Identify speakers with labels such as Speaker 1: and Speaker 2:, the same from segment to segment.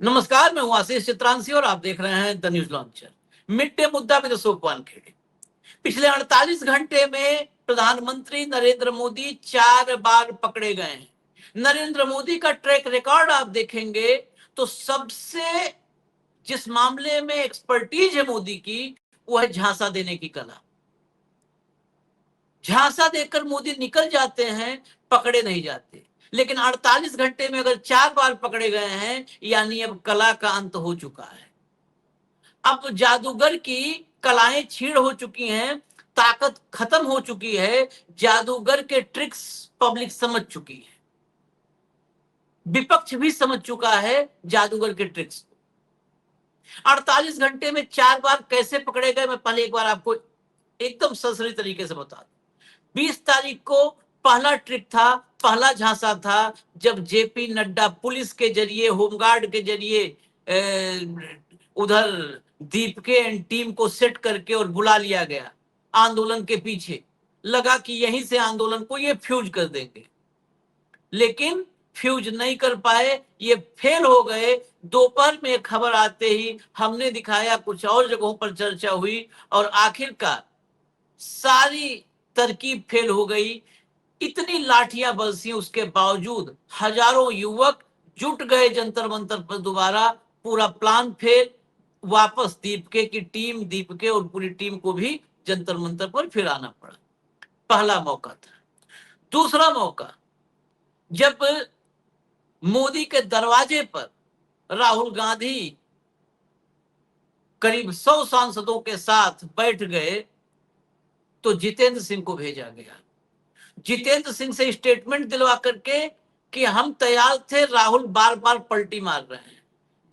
Speaker 1: नमस्कार, मैं हूं आशीष चित्रांशी और आप देख रहे हैं the news launcher. Mid day मुद्दा में अशोक वानखेड़े। पिछले 48 घंटे में प्रधानमंत्री नरेंद्र मोदी 4 बार पकड़े गए हैं। नरेंद्र मोदी का ट्रैक रिकॉर्ड आप देखेंगे तो सबसे जिस मामले में एक्सपर्टीज है मोदी की, वो है झांसा देने की कला। झांसा देकर मोदी निकल जाते हैं, पकड़े नहीं जाते। लेकिन 48 घंटे में अगर 4 बार पकड़े गए हैं, यानी अब कला का अंत हो चुका है। अब जादूगर की कलाएं छीड़ हो चुकी हैं, ताकत खत्म हो चुकी है, जादूगर के ट्रिक्स पब्लिक समझ चुकी है, विपक्ष भी समझ चुका है जादूगर के ट्रिक्स। 48 घंटे में 4 बार कैसे पकड़े गए, मैं पहले एक बार आपको एकदम ससरी तरीके से बता दूं। 20 तारीख को पहला ट्रिक था, पहला झांसा था, जब जेपी नड्डा पुलिस के जरिए, होमगार्ड के जरिए उधर दीपके एंड टीम को सेट करके और बुला लिया गया आंदोलन के पीछे। लगा कि यहीं से आंदोलन को ये फ्यूज कर देंगे, लेकिन फ्यूज नहीं कर पाए, ये फेल हो गए। दोपहर में खबर आते ही हमने दिखाया, कुछ और जगहों पर चर्चा हुई और आखिरकार सारी तरकीब फेल हो गई। इतनी लाठियां बरसी, उसके बावजूद हजारों युवक जुट गए जंतर मंतर पर दोबारा। पूरा प्लान फेल, वापस दीपके की टीम, दीपके और पूरी टीम को भी जंतर मंतर पर फिर आना पड़ा। पहला मौका था। दूसरा मौका, जब मोदी के दरवाजे पर राहुल गांधी करीब 100 सांसदों के साथ बैठ गए, तो जितेंद्र सिंह को भेजा गया। जितेंद्र सिंह से स्टेटमेंट दिलवा करके कि हम तैयार थे, राहुल बार बार पलटी मार रहे हैं।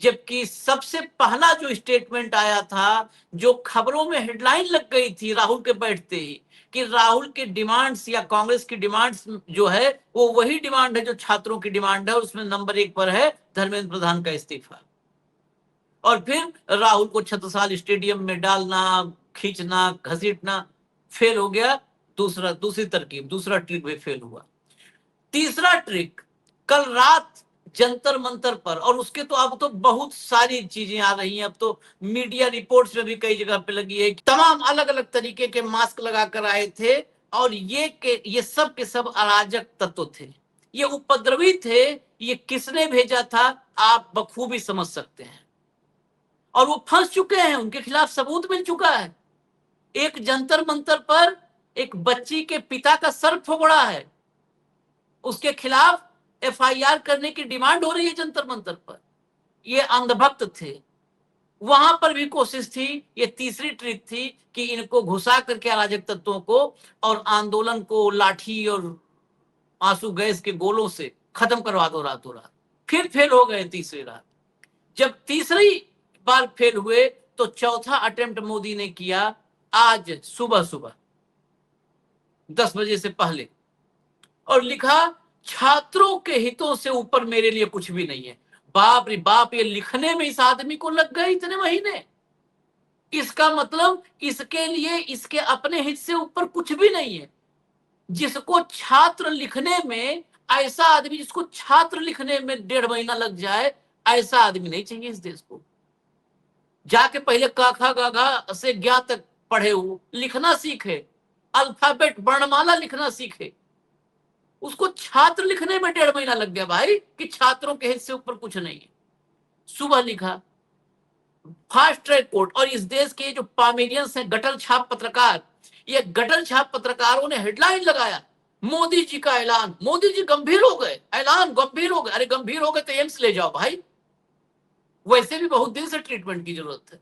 Speaker 1: जबकि सबसे पहला जो स्टेटमेंट आया था, जो खबरों में हेडलाइन लग गई थी राहुल के बैठते ही, कि राहुल की डिमांड्स या कांग्रेस की डिमांड्स जो है वो वही डिमांड है जो छात्रों की डिमांड है, उसमें नंबर 1 पर है धर्मेंद्र प्रधान का इस्तीफा। और फिर राहुल को छत्रसाल स्टेडियम में डालना, खींचना, घसीटना फेल हो गया। दूसरी तरकीब, दूसरा ट्रिक भी फेल हुआ। तीसरा ट्रिक, कल रात जंतर मंतर पर, और उसके तो अब तो बहुत सारी चीजें आ रही हैं। अब तो मीडिया रिपोर्ट्स में भी कई जगह पे लगी है, तमाम अलग अलग तरीके के मास्क लगाकर आए थे, और ये सब के सब अराजक तत्व थे, ये उपद्रवी थे। ये किसने भेजा था आप बखूबी समझ सकते हैं। और वो फंस चुके हैं, उनके खिलाफ सबूत मिल चुका है। एक जंतर मंतर पर एक बच्ची के पिता का सर फोड़ा है, उसके खिलाफ एफआईआर करने की डिमांड हो रही है जंतर मंतर पर। ये अंधभक्त थे, वहां पर भी कोशिश थी। ये तीसरी ट्रिक थी कि इनको घुसा करके अराजक तत्वों को और आंदोलन को लाठी और आंसू गैस के गोलों से खत्म करवा दो रातों रात। फिर फेल हो गए तीसरी रात। जब तीसरी बार फेल हुए, तो चौथा अटेम्प्ट मोदी ने किया आज सुबह सुबह 10 बजे से पहले, और लिखा, छात्रों के हितों से ऊपर मेरे लिए कुछ भी नहीं है। बाप रे बाप, ये लिखने में इस आदमी को लग गए इतने महीने। इसका मतलब इसके लिए इसके अपने हित से ऊपर कुछ भी नहीं है। जिसको छात्र लिखने में, ऐसा आदमी जिसको छात्र लिखने में 1.5 महीना लग जाए, ऐसा आदमी नहीं चाहिए इस देश को। जाके पहले क ख ग घ से ज्ञ तक पढ़े, हो लिखना सीखे, अल्फाबेट वर्णमाला लिखना सीखे। उसको छात्र लिखने में 1.5 महीना लग गया भाई, कि छात्रों के हित से ऊपर कुछ नहीं है। सुबह लिखा, फास्ट ट्रैक कोर्ट। और इस देश के जो पामेलियंस हैं, गटल छाप पत्रकार, ये गटल छाप पत्रकारों ने हेडलाइन लगाया, मोदी जी का ऐलान, मोदी जी गंभीर हो गए, ऐलान गंभीर हो गए। अरे गंभीर हो गए तो एम्स ले जाओ भाई, वैसे भी बहुत दिन से ट्रीटमेंट की जरूरत है।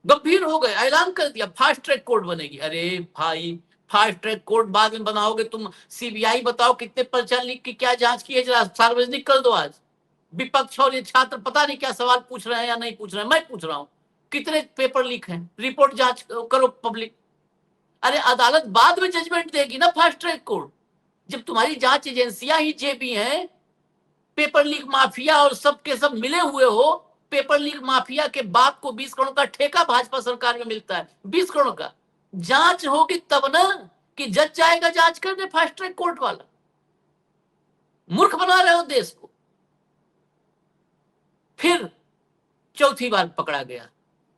Speaker 1: गंभीर हो गए, ऐलान कर दिया, फास्ट ट्रैक कोर्ट बनेगी। अरे भाई, फास्ट ट्रैक कोर्ट बाद में बनाओगे तुम। सीबीआई बताओ कितने पर्चा लीक की क्या जांच की है, जरा सार्वजनिक कर दो आज। विपक्ष और ये छात्र पता नहीं क्या सवाल पूछ रहे हैं या नहीं पूछ रहे हैं, मैं पूछ रहा हूं, कितने पेपर लीक हैं, रिपोर्ट जांच करो पब्लिक। अरे अदालत बाद में जजमेंट देगी ना, फास्ट ट्रैक कोर्ट। जब तुम्हारी जांच एजेंसियां ही जेबी हैं, पेपर लीक माफिया और सब के सब मिले हुए हो। पेपर लीक माफिया के बाप को 20 करोड़ का ठेका भाजपा सरकार में मिलता है, 20 करोड़ का। जांच होगी तब ना, कि जज जाएगा जांच करने, फास्ट ट्रैक कोर्ट वाला। मूर्ख बना रहे हो देश को। चौथी बार पकड़ा गया,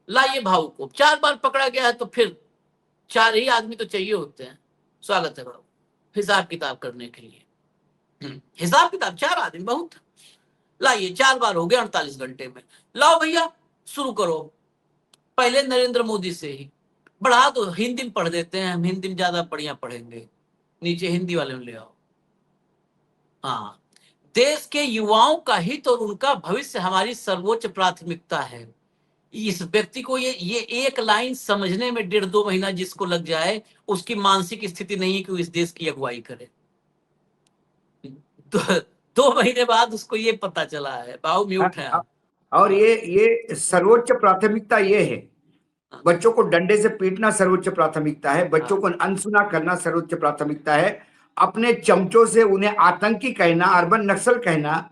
Speaker 1: लाइए भाऊ को। 4 बार पकड़ा गया है तो फिर 4 ही आदमी तो चाहिए होते हैं। स्वागत है भाऊ, हिसाब किताब करने के लिए। हिसाब किताब 4 आदमी बहुत, लाइए 4 बार हो गया 48 घंटे में, लाओ भैया शुरू करो। पहले नरेंद्र मोदी से ही बढ़ा दो, हिंदी में पढ़ देते हैं हम, हिंदी में ज्यादा बढ़िया पढ़ेंगे, नीचे हिंदी वाले में ले आओ। हाँ, देश के युवाओं का हित और उनका भविष्य हमारी सर्वोच्च प्राथमिकता है। इस व्यक्ति को ये एक लाइन समझने में 1.5-2 महीना जिसको लग जाए, उसकी मानसिक स्थिति नहीं है कि वो इस देश की अगुवाई करे। तो 2 महीने बाद उसको ये पता चला है। बाबू म्यूट है आप।
Speaker 2: और ये सर्वोच्च प्राथमिकता ये है, बच्चों को डंडे से पीटना सर्वोच्च प्राथमिकता है, बच्चों को अनसुना करना सर्वोच्च प्राथमिकता है, अपने चमचों से उन्हें आतंकी कहना, अर्बन नक्सल कहना,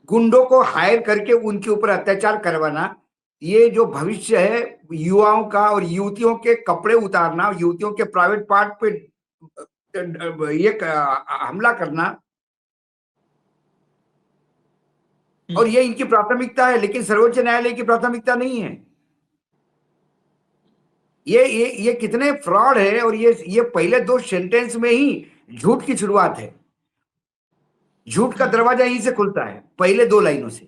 Speaker 2: गुंडों को हायर करके उनके ऊपर अत्याचार करवाना, ये जो भविष्य है युवाओं का, और युवतियों के कपड़े उतारना, युवतियों के प्राइवेट पार्ट पे ये हमला करना, और ये इनकी प्राथमिकता है, लेकिन सर्वोच्च न्यायालय की प्राथमिकता नहीं है। ये कितने फ्रॉड है, और ये पहले 2 सेंटेंस में ही झूठ की शुरुआत है। झूठ का दरवाजा यहीं से खुलता है, पहले 2 लाइनों से।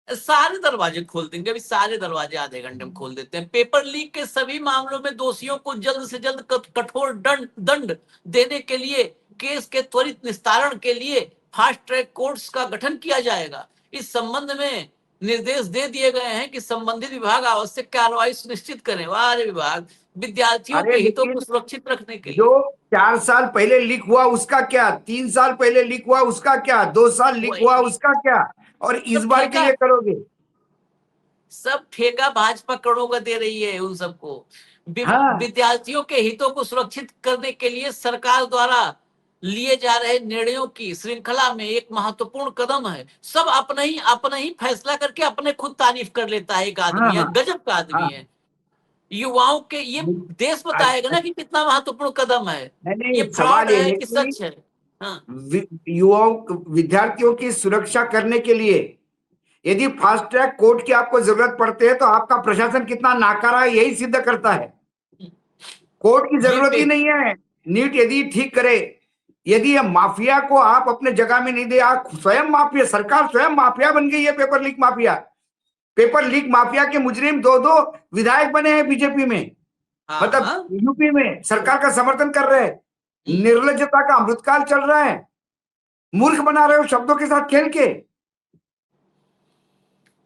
Speaker 1: सारे दरवाजे खोल देंगे, अभी सारे दरवाजे आधे घंटे में खोल देते हैं। पेपर लीक के सभी मामलों में दोषियों को जल्द से जल्द कठोर दंड देने के लिए, केस के त्वरित निस्तारण के लिए फास्ट ट्रैक कोर्ट्स का गठन किया जाएगा। इस संबंध में निर्देश दे दिए गए हैं कि संबंधित विभाग आवश्यक कार्रवाई सुनिश्चित करें। वाह विभाग, विद्यार्थियों के हितों को सुरक्षित रखने के लिए।
Speaker 2: जो 4 साल पहले लीक हुआ उसका क्या, 3 साल पहले लीक हुआ उसका क्या, 2 साल लीक हुआ उसका क्या, और इस बार के लिए करोगे?
Speaker 1: सब ठेका भाजपा करोड़ों का दे रही है उन सबको।
Speaker 2: हाँ।
Speaker 1: विद्यार्थियों के हितों को सुरक्षित करने के लिए सरकार द्वारा लिए जा रहे निर्णयों की श्रृंखला में एक महत्वपूर्ण कदम है। सब अपना ही फैसला करके अपने खुद तारीफ कर लेता है एक आदमी।
Speaker 2: हाँ,
Speaker 1: गजब का आदमी है। युवाओं के ये देश बताएगा ना कि कितना महत्वपूर्ण कदम है। ये फ्रॉड है कि सच है? हाँ।
Speaker 2: युवाओं, विद्यार्थियों की सुरक्षा करने के लिए यदि फास्ट ट्रैक कोर्ट की आपको जरूरत पड़ती है तो आपका प्रशासन कितना नाकारा है यही सिद्ध करता है। कोर्ट की जरूरत ही नहीं है। नीट यदि ठीक करे, यदि ये माफिया को आप अपने जगह में नहीं दे, आप स्वयं माफिया, सरकार स्वयं माफिया बन गई है, paper leak mafia. Paper leak mafia के मुजरिम 2 विधायक बने हैं बीजेपी में, मतलब यूपी में सरकार का समर्थन कर रहे हैं। निर्लज्जता का अमृतकाल चल रहा है, मूर्ख बना रहे हो शब्दों के साथ खेल के।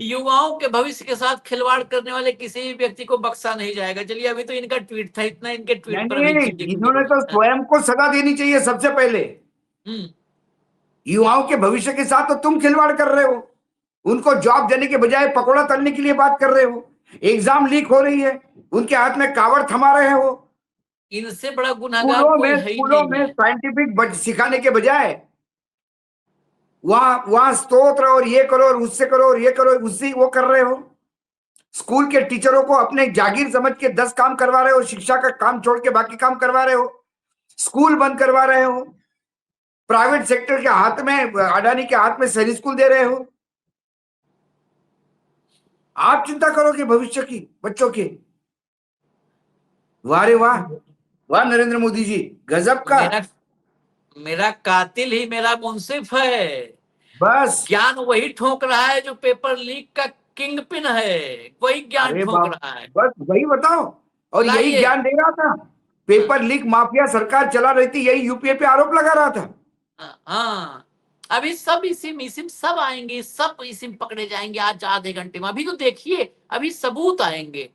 Speaker 1: युवाओं के भविष्य के साथ खिलवाड़ करने वाले किसी भी व्यक्ति को बख्शा नहीं जाएगा। चलिए, अभी तो इनका ट्वीट था, इतना इनके ट्वीट पर
Speaker 2: इन्होंने तो स्वयं को सजा देनी चाहिए सबसे पहले। युवाओं के भविष्य के साथ तो तुम खिलवाड़ कर रहे हो, उनको जॉब देने के बजाय पकौड़ा तलने के लिए बात कर रहे हो। एग्जाम लीक हो रही है, उनके हाथ में कावड़ थमा रहे हो।
Speaker 1: इनसे बड़ा गुनहगार कोई है ही नहीं।
Speaker 2: स्कूलों में साइंटिफिक सिखाने के बजाय वहां स्तोत्र और ये करो और उससे करो और ये करो, उससे वो कर रहे हो। स्कूल के टीचरों को अपने जागीर समझ के 10 काम करवा रहे हो, शिक्षा का काम छोड़ के बाकी काम करवा रहे हो, स्कूल बंद करवा रहे हो, प्राइवेट सेक्टर के हाथ में, अडानी के हाथ में सैनिक स्कूल दे रहे हो। आप चिंता करोगे भविष्य की, बच्चों की। वाह रे वाह, वाह नरेंद्र मोदी जी, गजब का।
Speaker 1: मेरा कातिल ही मेरा मुंसिफ है।
Speaker 2: बस
Speaker 1: ज्ञान वही ठोक रहा है जो पेपर लीक का किंग पिन है, वही ज्ञान ठोक रहा है।
Speaker 2: बस वही बताओ, और यही ज्ञान दे रहा था। पेपर लीक माफिया सरकार चला रही थी, यही यूपीए पे आरोप लगा रहा था।
Speaker 1: हाँ, अभी सब इसिम सब आएंगे, सब इसिम पकड़े जाएंगे आज आधे घंटे में। अभी तो देखिए, अभी सबूत आएंगे।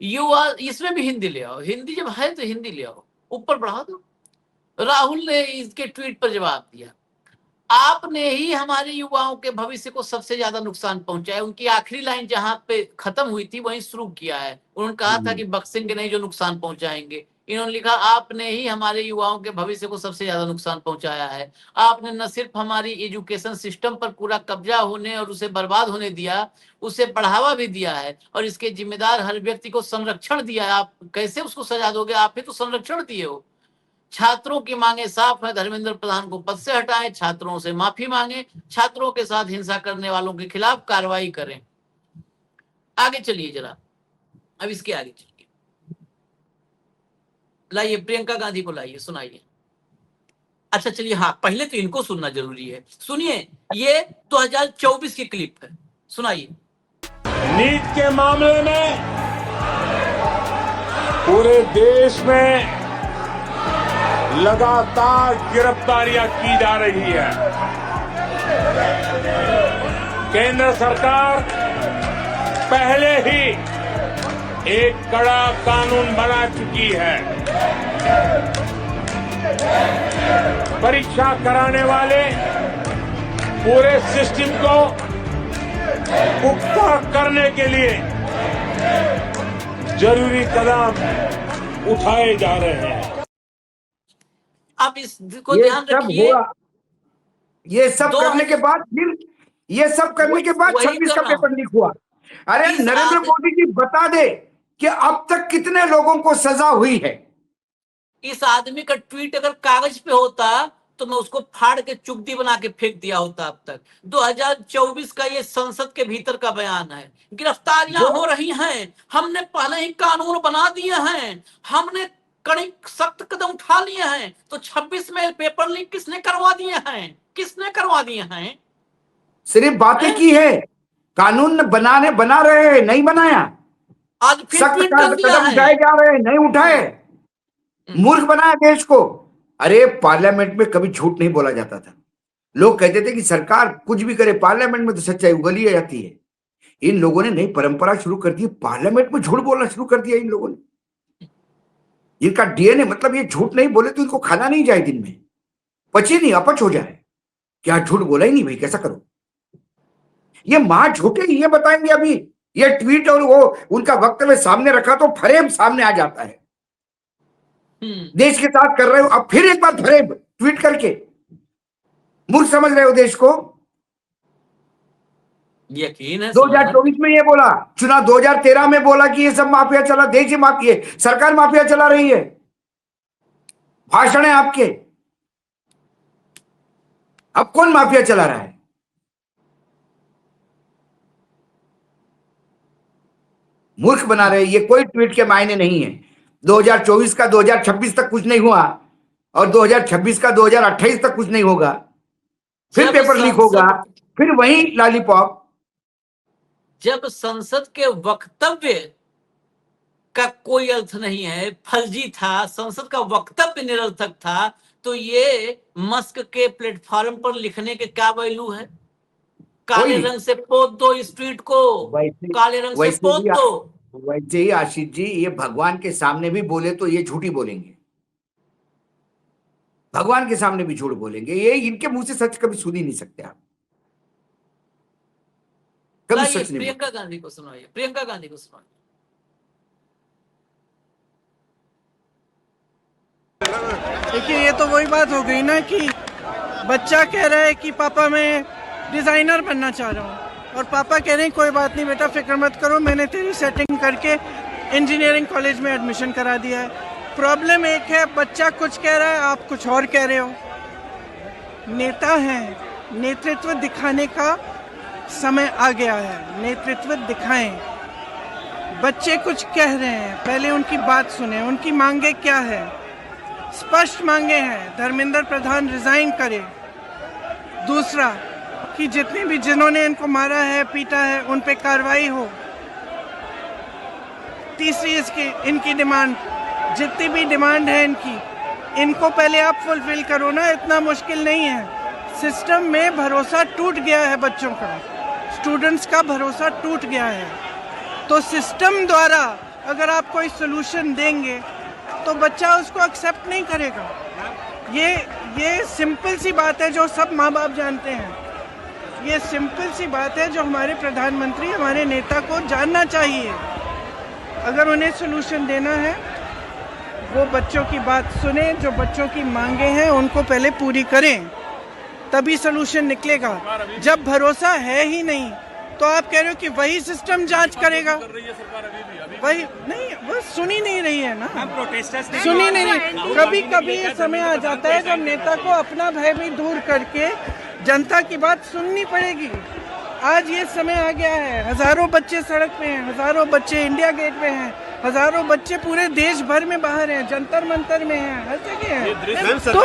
Speaker 1: युवा, इसमें भी हिंदी ले आओ, हिंदी जब है तो हिंदी ले आओ, ऊपर बढ़ा दो। राहुल ने इसके ट्वीट पर जवाब दिया, आपने ही हमारे युवाओं के भविष्य को सबसे ज्यादा नुकसान पहुंचाया। उनकी आखिरी लाइन जहां पे खत्म हुई थी वहीं शुरू किया है। उन्होंने कहा था कि बक्सेंगे नहीं जो नुकसान पहुंचाएंगे। इन्होंने लिखा, आपने ही हमारे युवाओं के भविष्य को सबसे ज्यादा नुकसान पहुंचाया है। आपने न सिर्फ हमारी एजुकेशन सिस्टम पर पूरा कब्जा होने और उसे बर्बाद होने दिया, उसे बढ़ावा भी दिया है, और इसके जिम्मेदार हर व्यक्ति को संरक्षण दिया है। आप कैसे उसको सजा दोगे? आप ही तो संरक्षण दिए हो। छात्रों की मांगे साफ है, धर्मेंद्र प्रधान को पद से हटाएं, छात्रों से माफी मांगे, छात्रों के साथ हिंसा करने वालों के खिलाफ कार्रवाई करें। आगे चलिए जरा, अब इसके आगे चलिए, लाइए प्रियंका गांधी को लाइए, सुनाइए। अच्छा चलिए, हाँ पहले तो इनको सुनना जरूरी है, सुनिए, ये 2024 की क्लिप है, सुनाइए।
Speaker 3: नीट के मामले में पूरे देश में लगातार गिरफ्तारियां की जा रही है। केंद्र सरकार पहले ही एक कड़ा कानून बना चुकी है। परीक्षा कराने वाले पूरे सिस्टम को पुख्ता करने के लिए जरूरी कदम उठाए जा रहे हैं।
Speaker 1: आप इसको ध्यान रखिए,
Speaker 2: ये सब करने के बाद फिर ये सब करने के बाद 26 का पेपर लीक हुआ। अरे नरेंद्र मोदी जी बता दे कि अब तक कितने लोगों को सजा हुई है।
Speaker 1: इस आदमी का ट्वीट अगर कागज पे होता तो मैं उसको फाड़ के चुगदी बना के फेंक दिया होता। अब तक 2024 का ये संसद के भीतर का बयान है। गिरफ्तारियां हो रही हैं, हमने पहले ही कानून बना दिए हैं, हमने कड़ी सख्त कदम उठा लिए हैं। तो 26 में पेपर लीक किसने करवा दिए हैं? किसने करवा दिए हैं?
Speaker 2: सिर्फ बातें की है, कानून बना रहे हैं, नहीं बनाया।
Speaker 1: आज फिर
Speaker 2: सख्त
Speaker 1: ट्वीट कर दिया
Speaker 2: कदम
Speaker 1: है,
Speaker 2: उठाए जा रहे हैं, नहीं उठाए। मूर्ख बनाया देश को। अरे पार्लियामेंट में कभी झूठ नहीं बोला जाता था। लोग कहते थे कि सरकार कुछ भी करे, पार्लियामेंट में तो सच्चाई उगली जाती है। इन लोगों ने नई परंपरा शुरू कर दी, पार्लियामेंट में झूठ बोलना शुरू कर दिया इन लोगों ने। इनका डीएनए, मतलब ये झूठ नहीं बोले तो इनको खाना नहीं जाए, दिन में पचे नहीं, अपच हो जाए। क्या झूठ बोला ही नहीं भाई, कैसा करो। ये मां झूठे ये बताएंगे। अभी ये ट्वीट और वो उनका वक्तव्य सामने रखा तो फ्रेम सामने आ जाता है। देश के साथ कर रहे हो, अब फिर एक बार फ्रेम ट्वीट करके मूर्ख समझ रहे हो देश को।
Speaker 1: यकीन है
Speaker 2: 2024 में ये बोला, चुनाव 2013 में बोला कि ये सब माफिया चला, देश ही माफिया, सरकार माफिया चला रही है। भाषण है आपके। अब कौन माफिया चला रहा है? मूर्ख बना रहे। ये कोई ट्वीट के मायने नहीं है। 2024 का 2026 तक कुछ नहीं हुआ और 2026 का 2028 तक कुछ नहीं होगा। फिर पेपर लीक होगा, फिर वही लॉलीपॉप।
Speaker 1: जब संसद के वक्तव्य का कोई अर्थ नहीं है, फर्जी था, संसद का वक्तव्य निरर्थक था, तो ये मस्क के प्लेटफॉर्म पर लिखने के क्या वैल्यू है? काले रंग से पोत दो इस ट्वीट को, काले रंग से पोत दो।
Speaker 2: वैसे ही आशीष जी, ये भगवान के सामने भी बोले तो ये झूठी बोलेंगे। भगवान के सामने भी झूठ बोलेंगे। ये इनके मुंह से सच कभी सुन ही नहीं सकते आप। कभी सच नहीं।
Speaker 1: प्रियंका गांधी को सुनाइए, प्रियंका गांधी को सुनाइए।
Speaker 4: देखिए, ये तो वही बात हो गई ना कि बच्चा कह रहा है कि पापा मैं डिजाइनर बनना चाह रहा हूँ, और पापा कह रहे हैं कोई बात नहीं बेटा, फिक्र मत करो, मैंने तेरी सेटिंग करके इंजीनियरिंग कॉलेज में एडमिशन करा दिया है। प्रॉब्लम एक है, बच्चा कुछ कह रहा है, आप कुछ और कह रहे हो। नेता हैं, नेतृत्व दिखाने का समय आ गया है, नेतृत्व दिखाएं। बच्चे कुछ कह रहे हैं, पहले उनकी बात सुने, उनकी मांगे क्या है। स्पष्ट मांगे हैं, धर्मेंद्र प्रधान रिजाइन करे। दूसरा कि जितने भी जिन्होंने इनको मारा है, पीटा है, उन पे कार्रवाई हो। तीसरी इनकी डिमांड, जितनी भी डिमांड है इनको पहले आप फुलफिल करो ना, इतना मुश्किल नहीं है। सिस्टम में भरोसा टूट गया है, बच्चों का, स्टूडेंट्स का भरोसा टूट गया है। तो सिस्टम द्वारा अगर आप कोई सोल्यूशन देंगे तो बच्चा उसको एक्सेप्ट नहीं करेगा। ये सिंपल सी बात है जो सब माँ बाप जानते हैं। ये सिंपल सी बात है जो हमारे प्रधानमंत्री, हमारे नेता को जानना चाहिए। अगर उन्हें सोल्यूशन देना है, वो बच्चों की बात सुने, जो बच्चों की मांगे हैं उनको पहले पूरी करें, तभी सोल्यूशन निकलेगा। जब भरोसा है ही नहीं तो आप कह रहे हो कि वही सिस्टम जांच करेगा। वही नहीं, वो सुन ही नहीं रही है ना, सुन ही नहीं रही। कभी कभी ये समय आ जाता है जब नेता को अपना भय भी दूर करके जनता की बात सुननी पड़ेगी। आज ये समय आ गया है, हजारों बच्चे सड़क पे हैं, हजारों बच्चे इंडिया गेट पे हैं, हजारों बच्चे पूरे देश भर में बाहर हैं, जंतर मंतर में हैं, हर जगह हैं। तो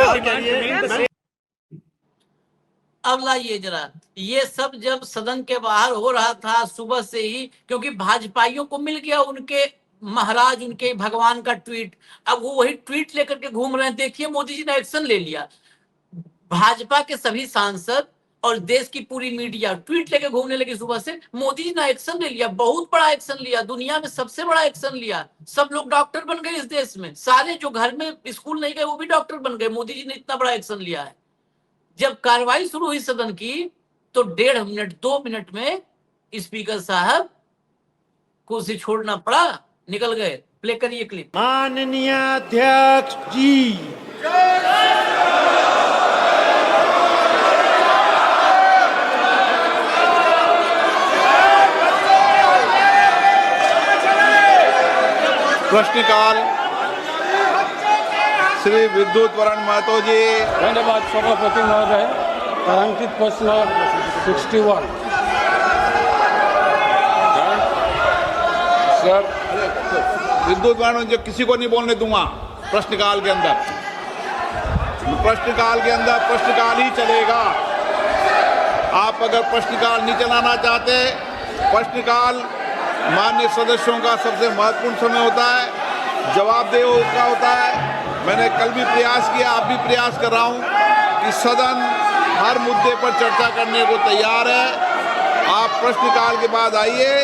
Speaker 1: अब लाइए जरा, ये सब जब सदन के बाहर हो रहा था सुबह से ही, क्योंकि भाजपाइयों को मिल गया उनके महाराज, उनके भगवान का ट्वीट। अब वो वही ट्वीट लेकर के घूम रहे हैं। देखिए मोदी जी ने एक्शन ले लिया। भाजपा के सभी सांसद और देश की पूरी मीडिया ट्वीट लेके घूमने लगी सुबह से। मोदी जी ने एक्शन ले लिया, बहुत बड़ा एक्शन लिया, दुनिया में सबसे बड़ा एक्शन लिया। सब लोग डॉक्टर बन गए इस देश में, सारे जो घर में स्कूल नहीं गए वो भी डॉक्टर बन गए। मोदी जी ने इतना बड़ा एक्शन लिया है। जब कार्रवाई शुरू हुई सदन की तो 1.5 मिनट 2 मिनट में स्पीकर साहब कुर्सी छोड़ना पड़ा, निकल गए। प्ले करिए क्लिप।
Speaker 5: माननीय अध्यक्ष जी,
Speaker 6: प्रश्नकाल श्री विद्युत वरण महतो जी।
Speaker 3: धन्यवाद सभापति महोदय। तारांकित प्रश्न 61।
Speaker 6: सर विद्युत वरण जो किसी को नहीं बोलने दूंगा प्रश्नकाल के अंदर। प्रश्नकाल के अंदर प्रश्नकाल ही चलेगा। आप अगर प्रश्नकाल नहीं चलाना चाहते, प्रश्नकाल माननीय सदस्यों का सबसे महत्वपूर्ण समय होता है, जवाबदेह का होता है। मैंने कल भी प्रयास किया, अब भी प्रयास कर रहा हूं कि सदन हर मुद्दे पर चर्चा करने को तैयार है। आप प्रश्नकाल के बाद आइए,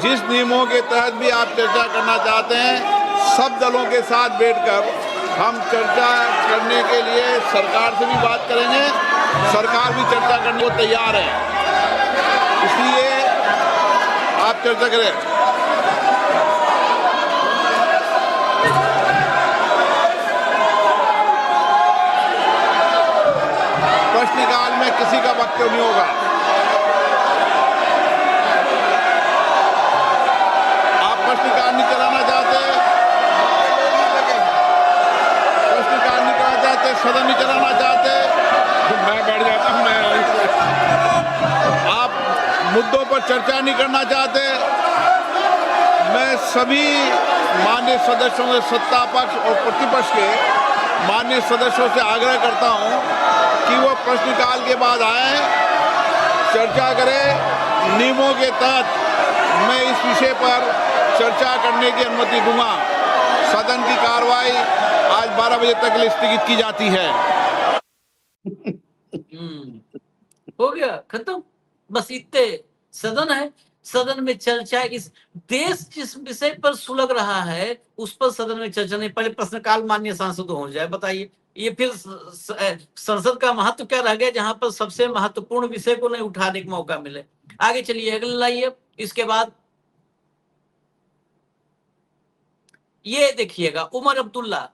Speaker 6: जिस नियमों के तहत भी आप चर्चा करना चाहते हैं, सब दलों के साथ बैठकर हम चर्चा करने के लिए सरकार से भी बात करेंगे। सरकार भी चर्चा करने को तैयार है, इसलिए आप चर्चा करें। प्रश्नकाल में किसी का वक्तव्य नहीं होगा। आप प्रश्नकाल नहीं चलाना चाहते, प्रश्नकाल नहीं चलाना चाहते, सदन नहीं चलाना चाहते,
Speaker 3: मैं बैठ जाता हूँ।
Speaker 6: आप मुद्दों पर चर्चा नहीं करना चाहते, मैं सभी माननीय सदस्यों से, सत्ता पक्ष और प्रतिपक्ष के माननीय सदस्यों से आग्रह करता हूं कि वो प्रश्नकाल के बाद आए, चर्चा करें। नियमों के तहत मैं इस विषय पर चर्चा करने की अनुमति दूंगा। सदन की कार्रवाई आज 12 बजे तक के लिए स्थगित की जाती है।
Speaker 1: हो गया, खत्म। बस इतने सदन है, सदन में चर्चा। इस देश जिस विषय पर सुलग रहा है उस पर सदन में चर्चा नहीं। पहले प्रश्नकाल माननीय सांसद हो जाए, बताइए ये फिर संसद का महत्व क्या रह गया, जहां पर सबसे महत्वपूर्ण विषय को नहीं उठाने का मौका मिले। आगे चलिए, अगले लाइए। इसके बाद ये देखिएगा, उमर अब्दुल्ला,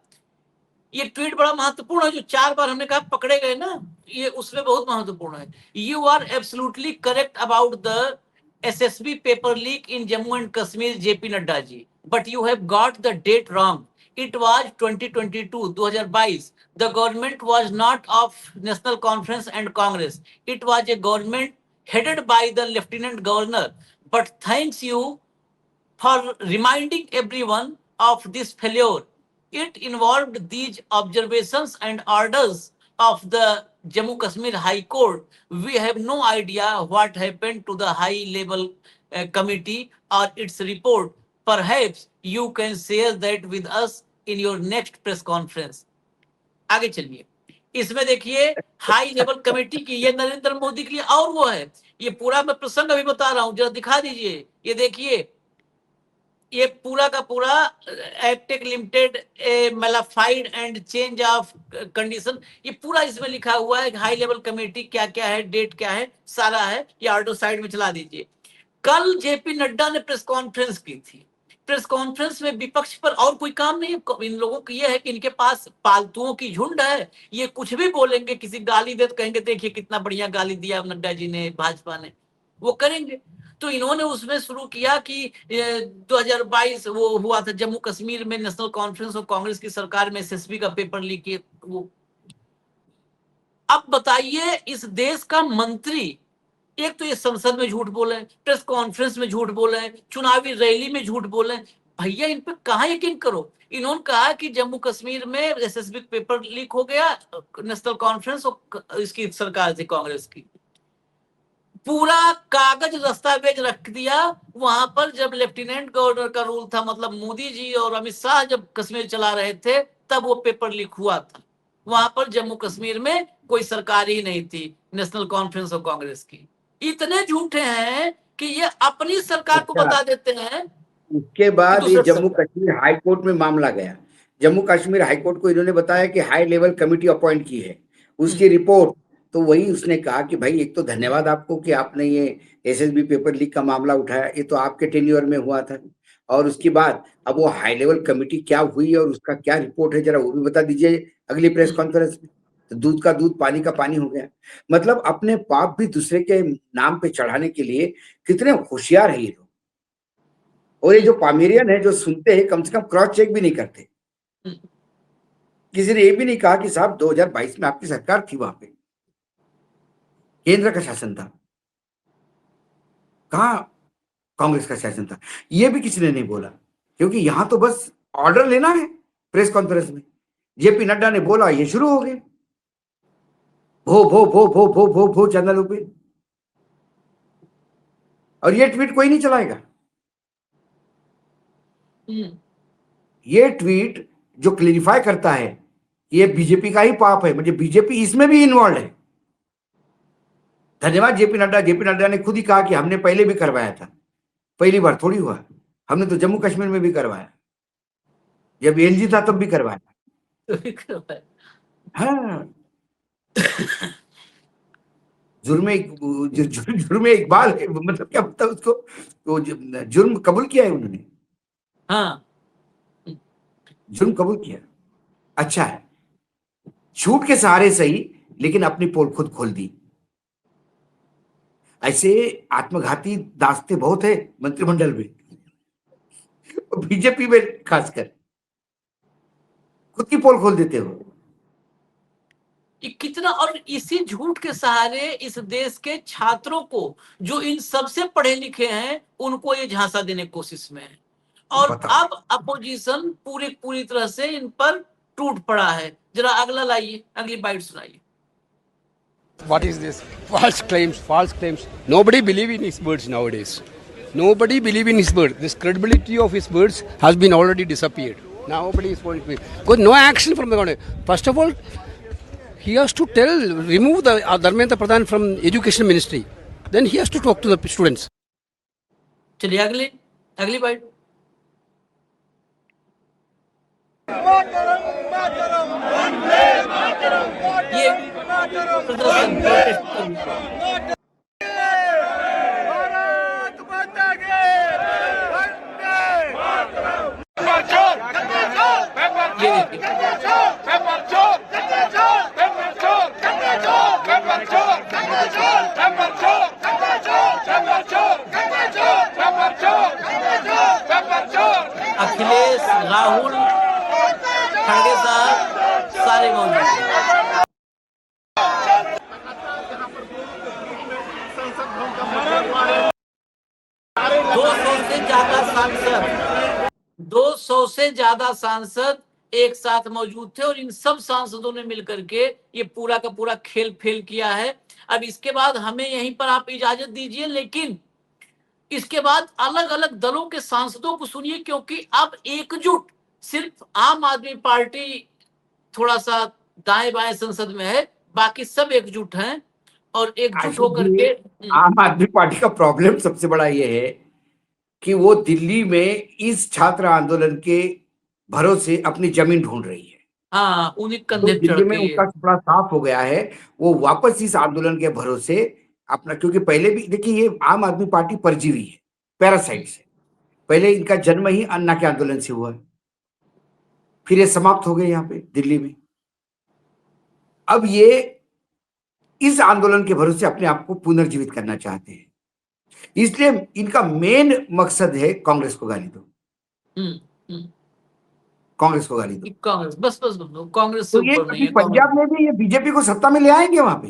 Speaker 1: ये ट्वीट बड़ा महत्वपूर्ण है, जो 4 बार हमने कहा पकड़े गए ना, ये उसमें बहुत महत्वपूर्ण है। You are absolutely correct about the SSB paper leak in Jammu and Kashmir, JP Nadda ji, but you have got the date wrong. It was 2022, 2022. The government was not of National Conference and Congress. It was a government headed by the Lieutenant Governor. But thanks you for reminding everyone of this failure. It involved these observations and orders of the Jammu Kashmir High Court. We have no idea what happened to the high level committee or its report. Perhaps you can share that with us in your next press conference. आगे चलिए, इसमें देखिए high level committee की, ये नरेंद्र मोदी के लिए, और वो है, ये पूरा मैं प्रसंग अभी बता रहा हूं, जरा दिखा दीजिए। ये देखिए, ये पूरा का पूरा Actech limited malafide and change of condition, ये पूरा इसमें लिखा हुआ है। हाई लेवल कमेटी क्या क्या है, डेट क्या है, सारा है। ये ऑर्डर साइड में चला दीजिए। कल JP नड्डा ने प्रेस कॉन्फ्रेंस की थी। प्रेस कॉन्फ्रेंस में विपक्ष पर और कोई काम नहीं है। इन लोगों को ये है कि इनके पास पालतुओं की झुंड है, ये कुछ भी बोलेंगे, किसी गाली दे तो कहेंगे देखिए कितना बढ़िया गाली दिया नड्डा जी ने, भाजपा ने, वो करेंगे। तो इन्होंने उसमें शुरू किया कि 2022 वो हुआ था जम्मू कश्मीर में, नेशनल कॉन्फ्रेंस और कांग्रेस की सरकार में SSB का पेपर लीक किए वो। अब बताइए, इस देश का मंत्री एक तो ये संसद में झूठ बोले, प्रेस कॉन्फ्रेंस में झूठ बोले, चुनावी रैली में झूठ बोले। भैया इन पे कहाँ यकीन करो। इन्होंने कहा कि जम्मू कश्मीर में एसएसबी पेपर लीक हो गया, नेशनल कॉन्फ्रेंस और इसकी सरकार थी कांग्रेस की, पूरा कागज दस्तावेज रख दिया वहां पर। जब लेफ्टिनेंट गवर्नर का रूल था, मतलब मोदी जी और अमित शाह जब कश्मीर चला रहे थे, तब वो पेपर लीक हुआ था। वहां पर जम्मू कश्मीर में कोई सरकार ही नहीं थी, नेशनल कॉन्फ्रेंस और कांग्रेस की। इतने झूठे हैं कि ये अपनी सरकार को
Speaker 2: अच्छा।
Speaker 1: बता देते हैं।
Speaker 2: उसके बाद
Speaker 1: कि
Speaker 2: ये
Speaker 1: दूसरे
Speaker 2: जम्मू कश्मीर हाई कोर्ट में मामला गया। जम्मू कश्मीर हाई कोर्ट को इन्होंने बताया कि हाई लेवल कमेटी अपॉइंट की है, उसकी रिपोर्ट। तो वही उसने कहा कि भाई एक तो धन्यवाद आपको कि आपने ये एसएसबी पेपर लीक का मामला उठाया, ये तो आपके टेन्योर में हुआ था। और उसके बाद अब वो हाई लेवल कमेटी क्या हुई और उसका क्या रिपोर्ट है, जरा वो भी बता दीजिए अगली प्रेस कॉन्फ्रेंस में। तो दूध का दूध पानी का पानी हो गया। मतलब अपने पाप भी दूसरे के नाम पे चढ़ाने के लिए कितने होशियार है ये लोग। और ये जो पामेरियन है जो सुनते हैं, कम से कम क्रॉस चेक भी नहीं करते। किसी ने ये भी नहीं कहा कि साहब 2022 में आपकी सरकार थी, वहां पे केंद्र का शासन था, कहाँ कांग्रेस का शासन था, ये भी किसी ने नहीं बोला। क्योंकि यहां तो बस ऑर्डर लेना है। प्रेस कॉन्फ्रेंस में जेपी नड्डा ने बोला, ये शुरू हो गए भो भो भो भो भो भो भो चैनलों पे। और ये ट्वीट कोई नहीं चलाएगा। ये ट्वीट जो क्लेरिफाई करता है ये बीजेपी का ही पाप है, मुझे बीजेपी इसमें भी इन्वॉल्व है। धन्यवाद जेपी नड्डा। जेपी नड्डा ने खुद ही कहा कि हमने पहले भी करवाया था, पहली बार थोड़ी हुआ, हमने तो जम्मू कश्मीर में भी करवाया, जब एनजी था तब भी करवाया। हाँ, जुर्मे जुर्मे इकबाल है, मतलब क्या बोलता है उसको, तो जुर्म कबूल किया है उन्होंने।
Speaker 1: हाँ,
Speaker 2: जुर्म कबूल किया, अच्छा है। झूठ के सहारे सही, लेकिन अपनी पोल खुद खोल दी। ऐसे आत्मघाती दास्ते बहुत है मंत्रिमंडल में, बीजेपी में खासकर, खुद की पोल खोल देते हो।
Speaker 1: ये कितना, और इसी झूठ के सहारे इस देश के छात्रों को, जो इन सबसे पढ़े लिखे हैं, उनको ये झांसा देने की कोशिश में है। और
Speaker 2: बताओ।
Speaker 1: अब अपोजिशन पूरी तरह से इन पर टूट पड़ा है। जरा अगला लाइए, अगली बाइट सुनाइए।
Speaker 7: What is this? False claims, false claims. Nobody believe in his words nowadays. Nobody believe in his words. This credibility of his words has been already disappeared. Nobody is going to be. Because no action from the government. First of all, he has to remove the Dharmendra Pradhan from education ministry. Then he has to talk to the students.
Speaker 1: चलिए अगली bite. ये प्रदर्शन ये देखिए, अखिलेश, राहुल, खड़गे साहब सारे मौजूद हैं। दो सौ से ज्यादा सांसद एक साथ मौजूद थे और इन सब सांसदों ने मिलकर के ये पूरा का पूरा खेल फेल किया है। अब इसके बाद हमें यहीं पर आप इजाजत दीजिए, लेकिन इसके बाद अलग अलग दलों के सांसदों को सुनिए, क्योंकि अब एकजुट सिर्फ आम आदमी पार्टी थोड़ा सा दाएं बाएं संसद में है, बाकी सब एकजुट हैं और एकजुट होकर के।
Speaker 2: आम आदमी पार्टी का प्रॉब्लम सबसे बड़ा ये है कि वो दिल्ली में इस छात्र आंदोलन के भरोसे अपनी जमीन ढूंढ रही है।
Speaker 1: हाँ, उन्हीं
Speaker 2: तो
Speaker 1: कंधे
Speaker 2: दिल्ली में
Speaker 1: चढ़ के
Speaker 2: उनका कपड़ा साफ हो गया है, वो वापस इस आंदोलन के भरोसे अपना, क्योंकि पहले भी देखिए ये आम आदमी पार्टी परजीवी है, पैरासाइट से। पहले इनका जन्म ही अन्ना के आंदोलन से हुआ, फिर ये समाप्त हो गए यहाँ पे दिल्ली में। अब ये इस आंदोलन के भरोसे अपने आप को पुनर्जीवित करना चाहते हैं, इसलिए इनका मेन मकसद है कांग्रेस को गाली दो, कांग्रेस को गाली दो।
Speaker 1: कांग्रेस, बस कांग्रेस से
Speaker 2: तो ये
Speaker 1: ऊपर नहीं है।
Speaker 2: पंजाब में भी ये बीजेपी को सत्ता में ले आएंगे वहां पे,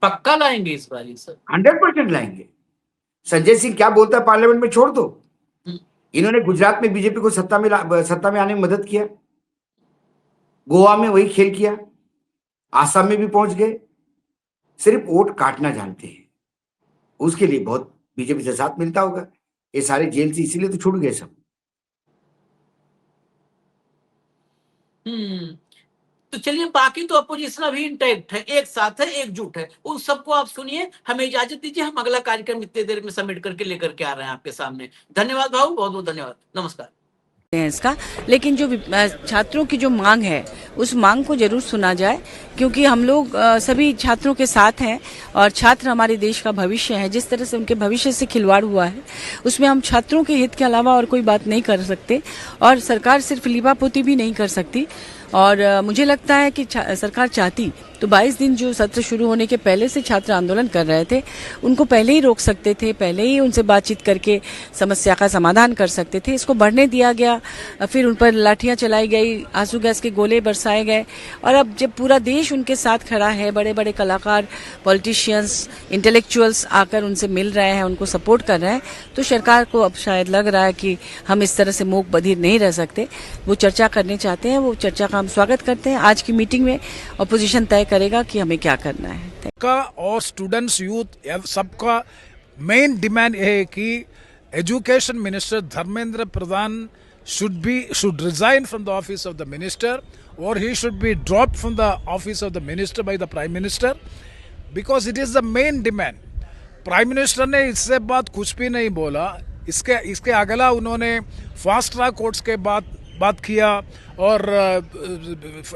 Speaker 1: पक्का लाएंगे इस बार सर।
Speaker 2: 100% लाएंगे। संजय सिंह क्या बोलता है पार्लियामेंट में छोड़ दो। इन्होंने गुजरात में बीजेपी को सत्ता में आने में मदद किया, गोवा में वही खेल किया, आसाम में भी पहुंच गए। सिर्फ वोट काटना जानते हैं, उसके लिए बहुत बीजेपी से साथ मिलता होगा। ये सारे जेल से इसीलिए तो छूट गए सब।
Speaker 1: तो चलिए, बाकी तो अपोजिशन अभी इंटैक्ट है, एक साथ है, एकजुट है, उन सबको आप सुनिए। हमें इजाजत दीजिए, हम अगला कार्यक्रम इतनी देर में सबमिट करके लेकर के आ रहे हैं आपके सामने। धन्यवाद भाऊ, बहुत बहुत धन्यवाद, नमस्कार।
Speaker 8: है इसका, लेकिन जो छात्रों की जो मांग है उस मांग को जरूर सुना जाए, क्योंकि हम लोग सभी छात्रों के साथ हैं और छात्र हमारे देश का भविष्य है। जिस तरह से उनके भविष्य से खिलवाड़ हुआ है उसमें हम छात्रों के हित के अलावा और कोई बात नहीं कर सकते, और सरकार सिर्फ लीपापोती भी नहीं कर सकती। और मुझे लगता है कि सरकार चाहती तो 22 दिन जो सत्र शुरू होने के पहले से छात्र आंदोलन कर रहे थे उनको पहले ही रोक सकते थे, पहले ही उनसे बातचीत करके समस्या का समाधान कर सकते थे। इसको बढ़ने दिया गया, फिर उन पर लाठियां चलाई गई, आंसू गैस के गोले बरसाए गए, और अब जब पूरा देश उनके साथ खड़ा है, बड़े बड़े कलाकार, पॉलिटिशियंस, इंटेलेक्चुअल्स आकर उनसे मिल रहे हैं, उनको सपोर्ट कर रहे हैं, तो सरकार को अब शायद लग रहा है कि हम इस तरह से मूक बधिर नहीं रह सकते। वो चर्चा करने चाहते हैं, वो चर्चा का हम स्वागत करते हैं। आज की मीटिंग में अपोजिशन तय करेगा कि हमें क्या करना है।
Speaker 9: का और स्टूडेंट्स, यूथ, सबका मेन डिमांड है कि education minister Dharmendra Pradhan should resign from the office of the minister, or he should be dropped from the office of the minister by the prime minister, because it is the main demand. Prime minister ने इससे बात कुछ भी नहीं बोला। इसके अगला उन्होंने फास्ट ट्रैक कोर्ट्स के बात किया और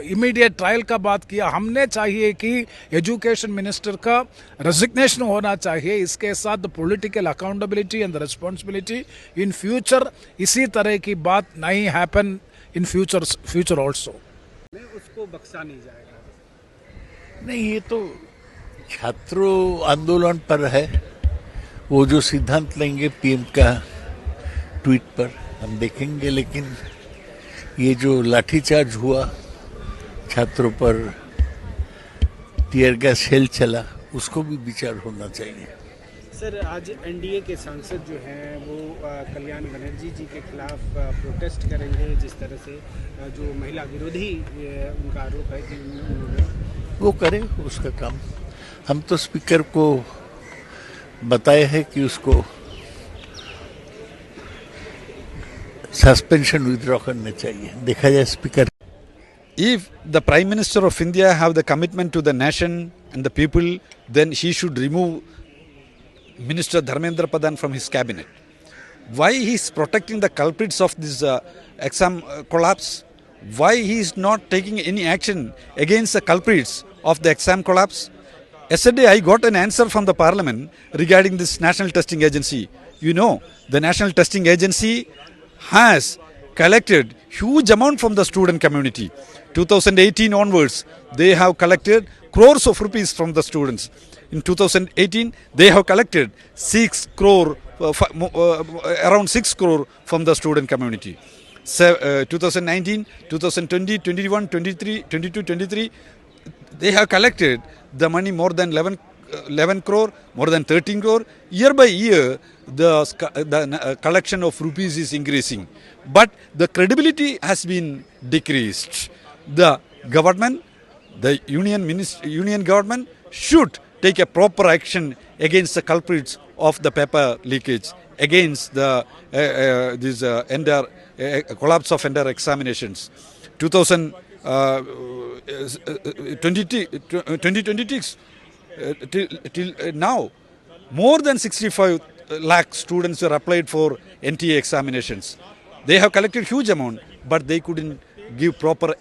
Speaker 9: इमीडिएट ट्रायल का बात किया। हमने चाहिए कि एजुकेशन मिनिस्टर का रेजिग्नेशन होना चाहिए। इसके साथ the political accountability and the responsibility in future, इसी तरह की बात नहीं हैपन इन फ्यूचर ऑल्सो।
Speaker 5: उसको बख्शा नहीं जाएगा।
Speaker 10: नहीं, ये तो छात्रों आंदोलन पर है। वो जो सिद्धांत लेंगे पीएम का ट्वीट पर हम देखेंगे, लेकिन ये जो लाठीचार्ज हुआ, छात्रों पर टीयर गैस शेल चला, उसको भी विचार होना चाहिए।
Speaker 5: सर, आज एनडीए के सांसद जो हैं वो कल्याण बनर्जी जी के खिलाफ प्रोटेस्ट करेंगे, जिस तरह से जो महिला विरोधी उनका आरोप है कि उन्होंने,
Speaker 10: वो करे उसका काम। हम तो स्पीकर को बताए हैं कि उसको सस्पेंशन विथड्रॉ करने चाहिए। देखा जाए speaker.
Speaker 11: If the Prime Minister of India have the commitment to the nation and the people, then he should remove Minister Dharmendra Pradhan from his cabinet. Why he is protecting the culprits of this exam collapse? Why he is not taking any action against the culprits of the exam collapse? Yesterday I got an answer from the Parliament regarding this National Testing Agency. You know, the National Testing Agency has collected huge amount from the student community. 2018 onwards, they have collected crores of rupees from the students. In 2018, they have collected 6 crore, around 6 crore from the student community. 2019, 2020, 21, 23, 22, 23, they have collected the money more than 11 crore, more than 13 crore. Year by year, the collection of rupees is increasing, but the credibility has been decreased. The government, the union government should take a proper action against the culprits of the paper leakage, against the collapse of entire examinations. 2026 till now, more than 65 lakh students were applied for NTA examinations. They have collected huge amount, but they couldn't give proper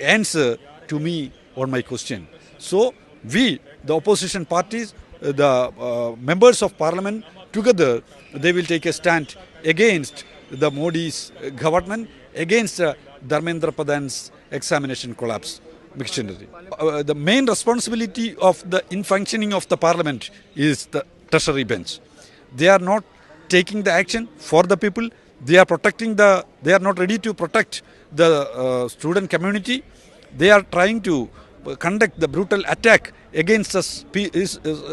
Speaker 11: answer to me on my question. So we, the opposition parties, the members of parliament, together they will take a stand against the Modi's government, against Dharmendra Pradhan's examination collapse. The main responsibility of the in-functioning of the parliament is the treasury bench. They are not taking the action for the people. They are not ready to protect the student community. They are trying to conduct the brutal attack against us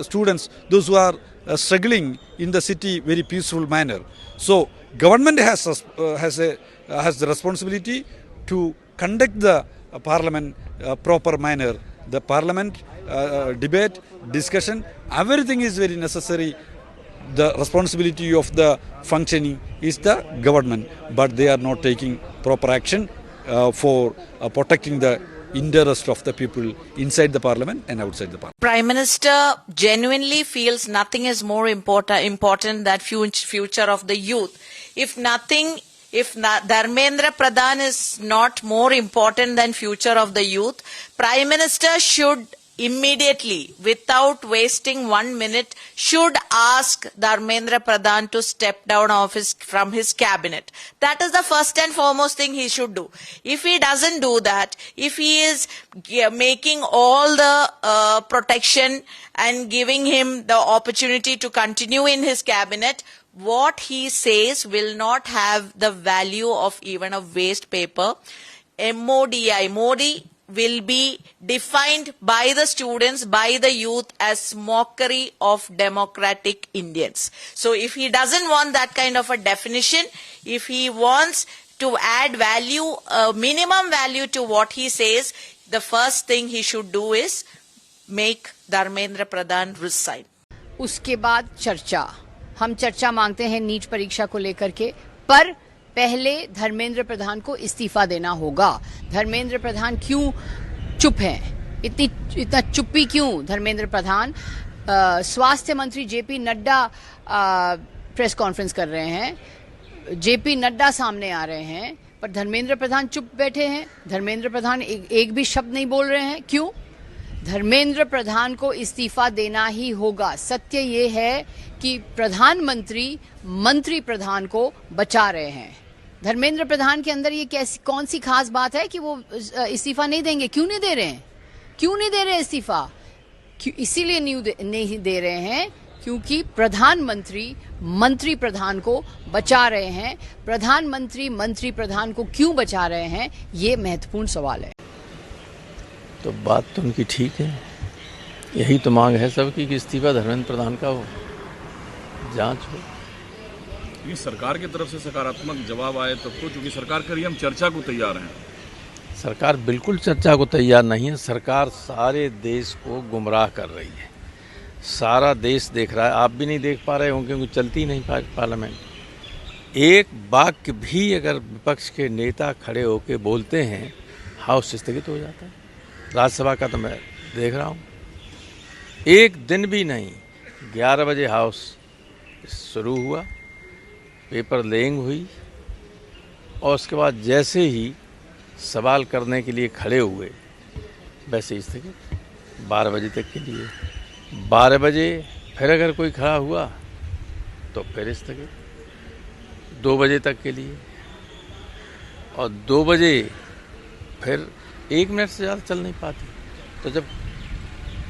Speaker 11: students, those who are struggling in the city very peaceful manner. So government has the responsibility to conduct the parliament proper manner. The parliament debate, discussion, everything is very necessary. The responsibility of the functioning is the government, but they are not taking proper action for protecting the interest of the people inside the parliament and outside the parliament.
Speaker 12: Prime Minister genuinely feels nothing is more important than future of the youth. If Dharmendra Pradhan is not more important than future of the youth, Prime Minister should immediately, without wasting 1 minute, should ask Dharmendra Pradhan to step down from his cabinet. That is the first and foremost thing he should do. If he doesn't do that, if he is making all the protection and giving him the opportunity to continue in his cabinet, what he says will not have the value of even a waste paper. Modi will be defined by the students, by the youth as mockery of democratic Indians. So if he doesn't want that kind of a definition, if he wants to add value, minimum value to what he says, the first thing he should do is make Dharmendra Pradhan resign.
Speaker 13: उसके बाद चर्चा, हम चर्चा मांगते हैं NEET परीक्षा को लेकर के, पर पहले धर्मेंद्र प्रधान को इस्तीफा देना होगा। धर्मेंद्र प्रधान क्यों चुप हैं? इतना चुप्पी क्यों धर्मेंद्र प्रधान? स्वास्थ्य मंत्री जेपी नड्डा प्रेस कॉन्फ्रेंस कर रहे हैं, जेपी नड्डा सामने आ रहे हैं, पर धर्मेंद्र प्रधान चुप बैठे हैं। धर्मेंद्र प्रधान एक भी शब्द नहीं बोल रहे हैं। क्यों? धर्मेंद्र प्रधान को इस्तीफा देना ही होगा। सत्य ये है कि प्रधानमंत्री मंत्री प्रधान को बचा रहे हैं। धर्मेंद्र प्रधान के अंदर ये कौन सी खास बात है कि वो इस्तीफा नहीं देंगे? क्यों नहीं दे रहे हैं? क्यों नहीं दे रहे इस्तीफा? इसीलिए नहीं दे रहे हैं क्योंकि प्रधानमंत्री मंत्री प्रधान को बचा रहे हैं। प्रधानमंत्री मंत्री प्रधान को क्यों बचा रहे हैं, ये महत्वपूर्ण सवाल है।
Speaker 14: तो बात तो उनकी ठीक है, यही तो मांग है सबकी कि इस्तीफा धर्मेंद्र प्रधान का हो, जांच हो।
Speaker 3: ये सरकार की तरफ से सकारात्मक जवाब आए तब तो, क्योंकि सरकार कह रही है हम चर्चा को तैयार हैं।
Speaker 14: सरकार बिल्कुल चर्चा को तैयार नहीं है। सरकार सारे देश को गुमराह कर रही है, सारा देश देख रहा है। आप भी नहीं देख पा रहे होंगे क्योंकि चलती नहीं पार्लियामेंट। एक वाक्य भी अगर विपक्ष के नेता खड़े होकर बोलते हैं, हाउस स्थगित हो जाता है। राज्यसभा का तो मैं देख रहा हूँ, एक दिन भी नहीं। 11 बजे हाउस शुरू हुआ, पेपर लेइंग हुई और उसके बाद जैसे ही सवाल करने के लिए खड़े हुए वैसे ही स्थगित 12 बजे तक के लिए। 12 बजे फिर अगर कोई खड़ा हुआ तो फिर स्थगित 2 बजे तक के लिए, और 2 बजे फिर 1 मिनट से ज़्यादा चल नहीं पाती। तो जब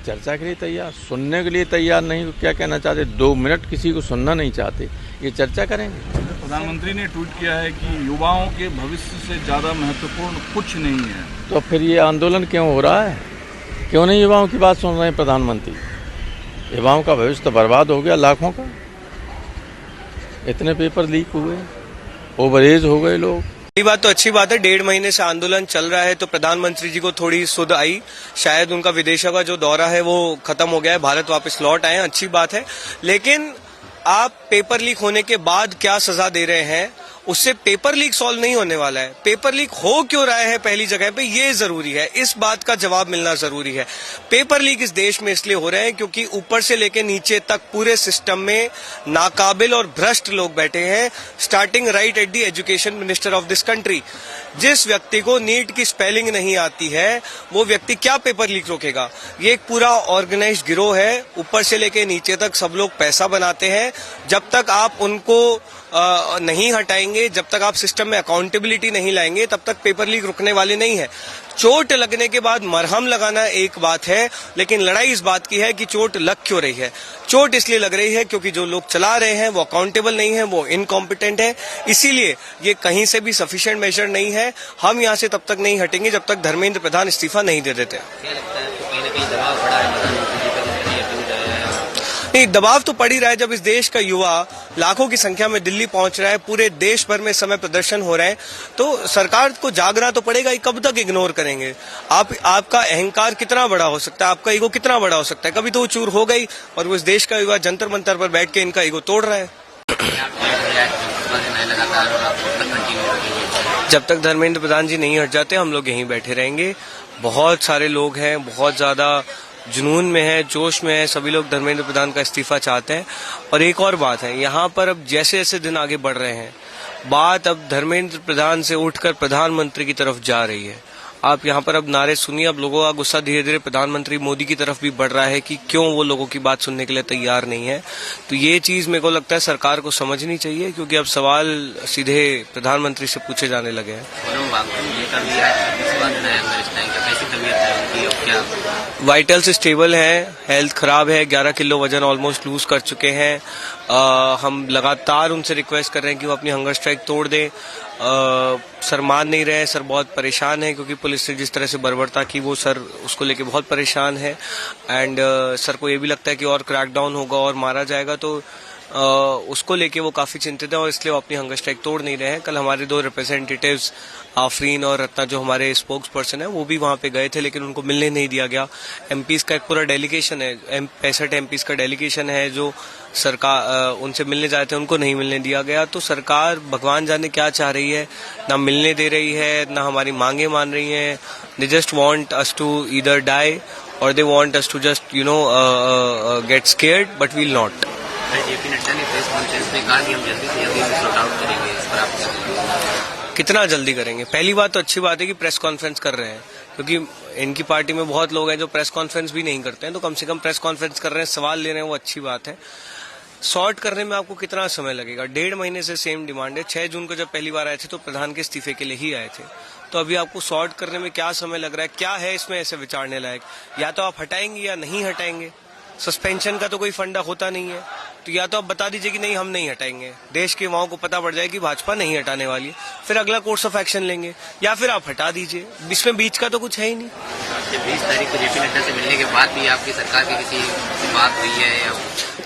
Speaker 14: चर्चा के लिए तैयार, सुनने के लिए तैयार नहीं, तो क्या कहना चाहते? 2 मिनट किसी को सुनना नहीं चाहते, ये चर्चा करेंगे?
Speaker 3: प्रधानमंत्री ने ट्वीट किया है कि युवाओं के भविष्य से ज़्यादा महत्वपूर्ण कुछ नहीं है।
Speaker 14: तो फिर ये आंदोलन क्यों हो रहा है? क्यों नहीं युवाओं की बात सुन रहे हैं प्रधानमंत्री? युवाओं का भविष्य तो बर्बाद हो गया, लाखों का। इतने पेपर लीक हुए, ओवरेज हो गए लोग।
Speaker 15: ये बात तो अच्छी बात है, 1.5 महीने से आंदोलन चल रहा है तो प्रधानमंत्री जी को थोड़ी सुध आई, शायद उनका विदेशों का जो दौरा है वो खत्म हो गया है, भारत वापस लौट आए हैं, अच्छी बात है। लेकिन आप पेपर लीक होने के बाद क्या सजा दे रहे हैं, उससे पेपर लीक सॉल्व नहीं होने वाला है। पेपर लीक हो क्यों रहा है पहली जगह पे, ये जरूरी है, इस बात का जवाब मिलना जरूरी है। पेपर लीक इस देश में इसलिए हो रहे हैं क्योंकि ऊपर से लेकर नीचे तक पूरे सिस्टम में नाकाबिल और भ्रष्ट लोग बैठे हैं, starting right at the education minister of this country. जिस व्यक्ति को नीट की स्पेलिंग नहीं आती है वो व्यक्ति क्या पेपर लीक रोकेगा? ये एक पूरा ऑर्गेनाइज्ड गिरोह है, ऊपर से लेकर नीचे तक सब लोग पैसा बनाते हैं। जब तक आप उनको नहीं हटाएंगे, जब तक आप सिस्टम में अकाउंटेबिलिटी नहीं लाएंगे, तब तक पेपर लीक रुकने वाले नहीं है। चोट लगने के बाद मरहम लगाना एक बात है, लेकिन लड़ाई इस बात की है कि चोट लग क्यों रही है। चोट इसलिए लग रही है क्योंकि जो लोग चला रहे हैं वो अकाउंटेबल नहीं है, वो इनकॉम्पिटेंट है, इसीलिए ये कहीं से भी सफिशिएंट मेजर नहीं है। हम यहाँ से तब तक नहीं हटेंगे जब तक धर्मेंद्र प्रधान इस्तीफा नहीं दे देते। नहीं, दबाव तो पड़ ही रहा है। जब इस देश का युवा लाखों की संख्या में दिल्ली पहुंच रहा है, पूरे देश भर में समय प्रदर्शन हो रहे हैं, तो सरकार को जागना तो पड़ेगा ही। कब तक इग्नोर करेंगे? आपका अहंकार कितना बड़ा हो सकता है, आपका ईगो कितना बड़ा हो सकता है? कभी तो वो चूर हो गई, और वो इस देश का युवा जंतर मंतर पर बैठ के इनका ईगो तोड़ रहा है। जब तक धर्मेंद्र प्रधान जी नहीं हट जाते, हम लोग यहीं बैठे रहेंगे। बहुत सारे लोग हैं, बहुत ज्यादा जुनून में है, जोश में है, सभी लोग धर्मेंद्र प्रधान का इस्तीफा चाहते हैं। और एक और बात है, यहाँ पर अब जैसे जैसे दिन आगे बढ़ रहे हैं, बात अब धर्मेंद्र प्रधान से उठकर प्रधानमंत्री की तरफ जा रही है। आप यहाँ पर अब नारे सुनिए, अब लोगों का गुस्सा धीरे धीरे प्रधानमंत्री मोदी की तरफ भी बढ़ रहा है कि क्यों वो लोगों की बात सुनने के लिए तैयार नहीं है। तो ये चीज मेरे को लगता है सरकार को समझनी चाहिए, क्योंकि अब सवाल सीधे प्रधानमंत्री से पूछे जाने लगे हैं। वाइटल्स स्टेबल हैं, हेल्थ खराब है, 11 किलो वजन ऑलमोस्ट लूज कर चुके हैं। हम लगातार उनसे रिक्वेस्ट कर रहे हैं कि वो अपनी हंगर स्ट्राइक तोड़ दें। सर मान नहीं रहे, सर बहुत परेशान है, क्योंकि पुलिस ने जिस तरह से बर्बरता की, वो सर उसको लेके बहुत परेशान है। एंड सर को ये भी लगता है कि और क्रैकडाउन होगा और मारा जाएगा, तो उसको लेके वो काफी चिंतित है, और इसलिए वो अपनी हंगर स्ट्राइक तोड़ नहीं रहे हैं। कल हमारे 2 रिप्रेजेंटेटिव्स आफरीन और रत्ना, जो हमारे स्पोक्स पर्सन है, वो भी वहां पे गए थे, लेकिन उनको मिलने नहीं दिया गया। एमपीज का एक पूरा डेलीगेशन है, 65 एमपीज का डेलीगेशन है, जो सरकार उनसे मिलने जाए थे, उनको नहीं मिलने दिया गया। तो सरकार भगवान जाने क्या चाह रही है, ना मिलने दे रही है, ना हमारी मांगे मान रही है। They just want us to either die और they want us to just get scared, but we'll not.
Speaker 16: JP Nadda ने प्रेस कॉन्फ्रेंस में कहा कि हम जल्दी से जल्दी सॉर्ट आउट करेंगे, इस पर आप
Speaker 15: कितना जल्दी करेंगे? पहली बात तो अच्छी बात है कि प्रेस कॉन्फ्रेंस कर रहे हैं, क्योंकि इनकी पार्टी में बहुत लोग हैं जो प्रेस कॉन्फ्रेंस भी नहीं करते हैं, तो कम से कम प्रेस कॉन्फ्रेंस कर रहे हैं, सवाल ले रहे हैं, वो अच्छी बात है। सॉर्ट करने में आपको कितना समय लगेगा? 1.5 महीने से सेम डिमांड है। 6 जून को जब पहली बार आए थे तो प्रधान के इस्तीफे के लिए ही आए थे, तो अभी आपको सॉर्ट करने में क्या समय लग रहा है? क्या है इसमें ऐसे विचारने लायक? या तो आप हटाएंगे या नहीं हटाएंगे। सस्पेंशन का तो कोई फंडा होता नहीं है, तो या तो आप बता दीजिए कि नहीं हम नहीं हटाएंगे, देश के युवाओं को पता पड़ जाए कि भाजपा नहीं हटाने वाली है, फिर अगला कोर्स ऑफ एक्शन लेंगे, या फिर आप हटा दीजिए। इसमें बीच का तो कुछ है ही नहीं।
Speaker 16: 20 तारीख को जेपी नड्डा से मिलने के बाद भी आपकी सरकार की किसी से बात हुई है या?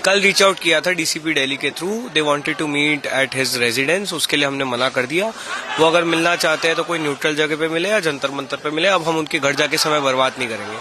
Speaker 15: कल रीच आउट किया था डीसीपी दिल्ली के through, they wanted to meet at his residence, उसके लिए हमने मना कर दिया। वो अगर मिलना चाहते हैं तो कोई न्यूट्रल जगह पे मिले या जंतर मंतर पे मिले, अब हम उनके घर जाके समय बर्बाद नहीं करेंगे।